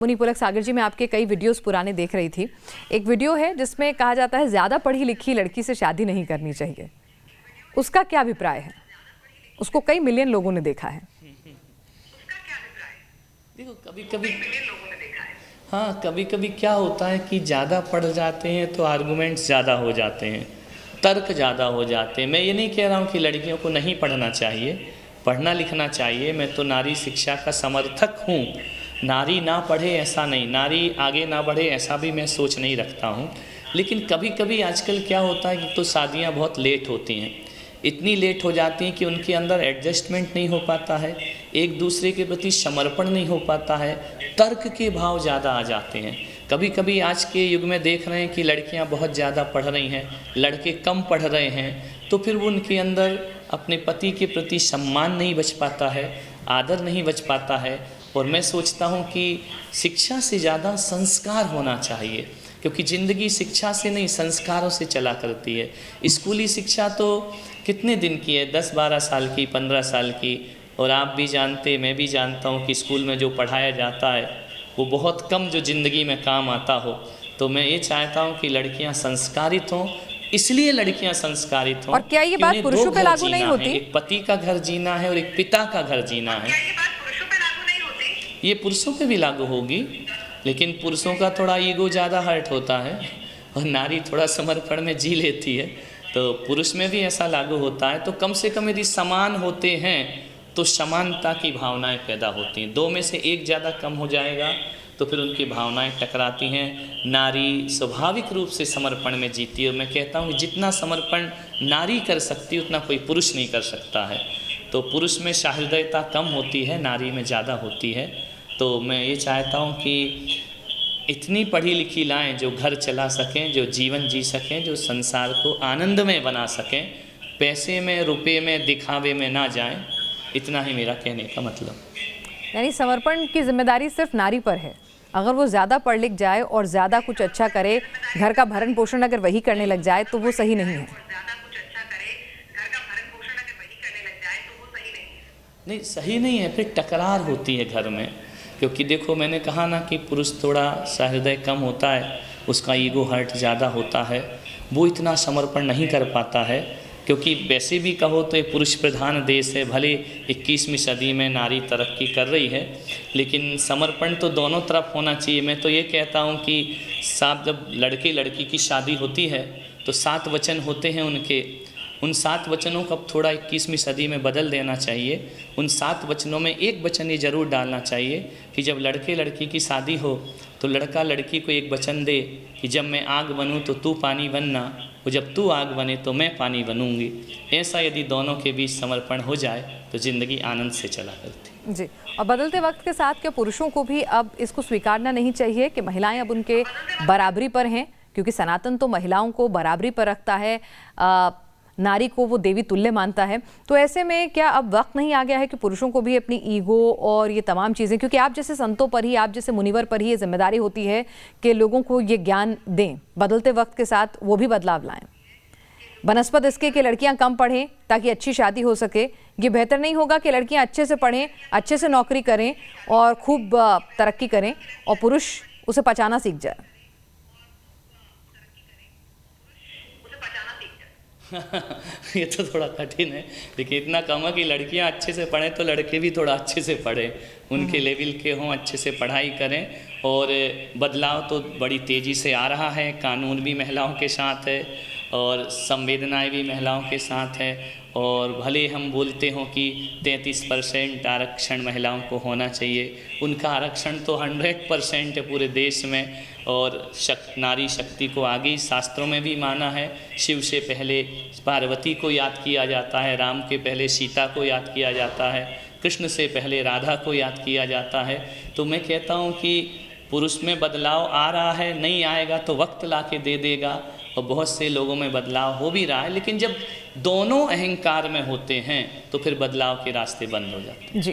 मुनि पुलक सागर जी, मैं आपके कई वीडियोस पुराने देख रही थी। एक वीडियो है जिसमें कहा जाता है ज़्यादा पढ़ी लिखी लड़की से शादी नहीं करनी चाहिए। उसका क्या अभिप्राय है? उसको कई मिलियन लोगों ने देखा है। देखो कभी कभी क्या होता है कि ज़्यादा पढ़ जाते हैं तो आर्गूमेंट्स ज़्यादा हो जाते हैं, तर्क ज़्यादा हो जाते हैं। मैं ये नहीं कह रहा हूँ कि लड़कियों को नहीं पढ़ना चाहिए, पढ़ना लिखना चाहिए। मैं तो नारी शिक्षा का समर्थक हूँ। नारी ना पढ़े ऐसा नहीं, नारी आगे ना बढ़े ऐसा भी मैं सोच नहीं रखता हूँ। लेकिन कभी कभी आजकल क्या होता है कि तो शादियाँ बहुत लेट होती हैं, इतनी लेट हो जाती हैं कि उनके अंदर एडजस्टमेंट नहीं हो पाता है, एक दूसरे के प्रति समर्पण नहीं हो पाता है, तर्क के भाव ज़्यादा आ जाते हैं। कभी कभी आज के युग में देख रहे हैं कि लड़कियां बहुत ज़्यादा पढ़ रही हैं, लड़के कम पढ़ रहे हैं, तो फिर वो उनके अंदर अपने पति के प्रति सम्मान नहीं बच पाता है, आदर नहीं बच पाता है। और मैं सोचता हूँ कि शिक्षा से ज़्यादा संस्कार होना चाहिए, क्योंकि ज़िंदगी शिक्षा से नहीं संस्कारों से चला करती है। स्कूली शिक्षा तो कितने दिन की है, 10-12 साल की, 15 साल की। और आप भी जानते, मैं भी जानता हूँ कि स्कूल में जो पढ़ाया जाता है वो बहुत कम जो ज़िंदगी में काम आता हो। तो मैं ये चाहता हूँ कि लड़कियाँ संस्कारित हों, इसलिए लड़कियाँ संस्कारित हों। और क्या ये बात पुरुषों पे लागू नहीं होती? एक पति का घर जीना है और एक पिता का घर जीना है। ये पुरुषों पे भी लागू होगी, लेकिन पुरुषों का थोड़ा ईगो ज़्यादा हर्ट होता है और नारी थोड़ा समर्पण में जी लेती है। तो पुरुष में भी ऐसा लागू होता है। तो कम से कम यदि समान होते हैं तो समानता की भावनाएं पैदा होती हैं। दो में से एक ज़्यादा कम हो जाएगा तो फिर उनकी भावनाएं टकराती हैं। नारी स्वाभाविक रूप से समर्पण में जीती है। और मैं कहता हूँ जितना समर्पण नारी कर सकती है उतना कोई पुरुष नहीं कर सकता है। तो पुरुष में सहृदयता कम होती है, नारी में ज़्यादा होती है। तो मैं ये चाहता हूँ कि इतनी पढ़ी लिखी लाएं जो घर चला सकें, जो जीवन जी सकें, जो संसार को आनंदमय बना सकें, पैसे में, रुपए में, दिखावे में ना जाएं। इतना ही मेरा कहने का मतलब। यानी समर्पण की जिम्मेदारी सिर्फ नारी पर है। अगर वो ज़्यादा पढ़ लिख जाए और ज़्यादा कुछ अच्छा करे, घर का भरण पोषण अगर वही करने लग जाए तो वो सही नहीं है। नहीं, सही नहीं है, फिर टकरार होती है घर में। क्योंकि देखो, मैंने कहा ना कि पुरुष थोड़ा सहृदय कम होता है, उसका ईगो हर्ट ज़्यादा होता है, वो इतना समर्पण नहीं कर पाता है। क्योंकि वैसे भी कहो तो ये पुरुष प्रधान देश है। भले 21वीं सदी में नारी तरक्की कर रही है, लेकिन समर्पण तो दोनों तरफ होना चाहिए। मैं तो ये कहता हूँ कि साथ जब लड़के लड़की की शादी होती है तो 7 वचन होते हैं उनके। उन 7 वचनों को अब थोड़ा 21वीं सदी में बदल देना चाहिए। उन 7 वचनों में एक वचन ये ज़रूर डालना चाहिए कि जब लड़के लड़की की शादी हो तो लड़का लड़की को एक वचन दे कि जब मैं आग बनूं तो तू पानी बनना, और जब तू आग बने तो मैं पानी बनूंगी। ऐसा यदि दोनों के बीच समर्पण हो जाए तो ज़िंदगी आनंद से चला करती जी। और बदलते वक्त के साथ क्या पुरुषों को भी अब इसको स्वीकारना नहीं चाहिए कि महिलाएं अब उनके बराबरी पर हैं? क्योंकि सनातन तो महिलाओं को बराबरी पर रखता है, नारी को वो देवी तुल्य मानता है। तो ऐसे में क्या अब वक्त नहीं आ गया है कि पुरुषों को भी अपनी ईगो और ये तमाम चीज़ें, क्योंकि आप जैसे संतों पर ही, आप जैसे मुनिवर पर ही ये जिम्मेदारी होती है कि लोगों को ये ज्ञान दें, बदलते वक्त के साथ वो भी बदलाव लाएं। बनस्पत इसके कि लड़कियां कम पढ़ें ताकि अच्छी शादी हो सके, ये बेहतर नहीं होगा कि लड़कियां अच्छे से पढ़ें, अच्छे से नौकरी करें और खूब तरक्की करें और पुरुष उसे पचाना सीख जाए? ये तो थोड़ा कठिन है, लेकिन इतना कम है कि लड़कियां अच्छे से पढ़ें तो लड़के भी थोड़ा अच्छे से पढ़ें, उनके लेवल के हों, अच्छे से पढ़ाई करें। और बदलाव तो बड़ी तेज़ी से आ रहा है। कानून भी महिलाओं के साथ है और संवेदनाएं भी महिलाओं के साथ है। और भले हम बोलते हों कि 33% आरक्षण महिलाओं को होना चाहिए, उनका आरक्षण तो 100% है पूरे देश में। और नारी शक्ति को आगे शास्त्रों में भी माना है। शिव से पहले पार्वती को याद किया जाता है, राम के पहले सीता को याद किया जाता है, कृष्ण से पहले राधा को याद किया जाता है। तो मैं कहता हूँ कि पुरुष में बदलाव आ रहा है, नहीं आएगा तो वक्त ला के दे देगा। और बहुत से लोगों में बदलाव हो भी रहा है, लेकिन जब दोनों अहंकार में होते हैं तो फिर बदलाव के रास्ते बंद हो जाते हैं। जी।